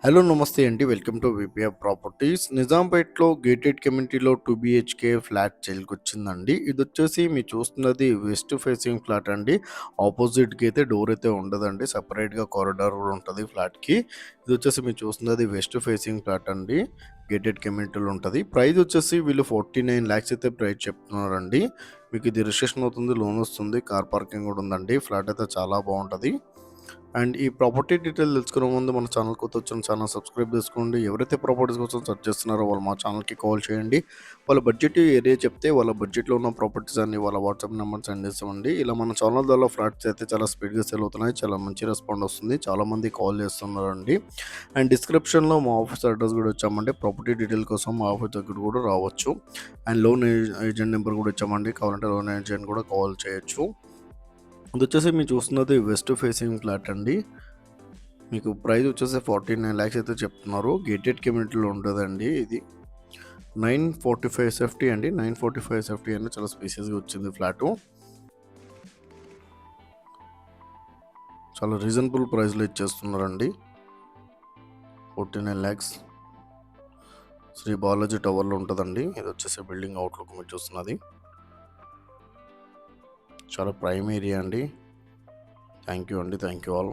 Hello నమస్తే అండి. Welcome to VPF properties. నిజాంపేటలో గేటెడ్ కమ్యూనిటీలో 2 బీహెచ్కే ఫ్లాట్ సేల్‌కొచ్చిందండి. ఇదొచ్చేసి మీరు చూస్తున్నది వెస్ట్ ఫేసింగ్ ఫ్లాట్ అండి. ఆపోజిట్‌కి అయితే డోర్ అయితే ఉండదండి. సెపరేట్‌గా కారిడార్ కూడా ఉంటది ఫ్లాట్‌కి. ఇదొచ్చేసి మీరు చూస్తున్నది వెస్ట్ ఫేసింగ్ ఫ్లాట్ అండి. గేటెడ్ కమ్యూనిటీలో ఉంటది. ప్రైస్ వచ్చేసి వీళ్ళు 49 లాక్స్ అయితే ప్రైస్ చెప్తున్నారండి. మీకు ఇది రిజిస్ట్రేషన్ అవుతుంది, లోన్ వస్తుంది, కార్ పార్కింగ్ కూడా ఉందండి. ఫ్లాట్ అయితే చాలా బాగుంటది. అండ్ ఈ ప్రాపర్టీ డీటెయిల్ తెలుసుకునే ముందు మన ఛానల్ కొత్త వచ్చిన ఛానల్ సబ్స్క్రైబ్ చేసుకోండి. ఎవరైతే ప్రాపర్టీస్ కోసం సెర్చ్ చేస్తున్నారో వాళ్ళు మా ఛానల్కి కాల్ చేయండి. వాళ్ళ బడ్జెట్ ఏరియా చెప్తే వాళ్ళ బడ్జెట్లో ఉన్న ప్రాపర్టీస్ అన్ని వాళ్ళ వాట్సాప్ నెంబర్ సెండ్ చేస్తామండి. ఇలా మన ఛానల్ ద్వారా ఫ్లాట్స్ అయితే చాలా స్పీడ్గా సేల్ అవుతున్నాయి. చాలా మంచి రెస్పాండ్ వస్తుంది. చాలామంది కాల్ చేస్తున్నారండి. అండ్ డిస్క్రిప్షన్లో మా ఆఫీస్ అడ్రస్ కూడా వచ్చామండి. ప్రాపర్టీ డీటెయిల్ కోసం మా ఆఫీస్ దగ్గర కూడా రావచ్చు. అండ్ లోన్ ఏజెంట్ నెంబర్ కూడా ఇచ్చామండి. కావాలంటే లోన్ ఏజెంట్ కూడా కాల్ చేయొచ్చు. ఇది వచ్చేసి మీరు చూస్తున్నది వెస్ట్ ఫేసింగ్ ఫ్లాట్ అండి. మీకు ప్రైస్ వచ్చేసి 49 లాక్స్ అయితే చెప్తున్నారు. గేటెడ్ కమ్యూనిటీలో ఉంటుందండి. ఇది 945 ఎస్ఎఫ్టీ అండి. 945 ఎస్ఎఫ్టీ అని చాలా స్పేసియస్గా వచ్చింది ఫ్లాటు. చాలా రీజనబుల్ ప్రైస్లో ఇచ్చేస్తున్నారండి. 49 లాక్స్ శ్రీ బాలాజీ టవర్లో ఉంటుందండి. ఇది వచ్చేసి బిల్డింగ్ అవుట్లుక్ మీరు చూస్తున్నది. చాలా ప్రైమ్ ఏరియా అండి. థ్యాంక్ యూ అండి. Thank you all.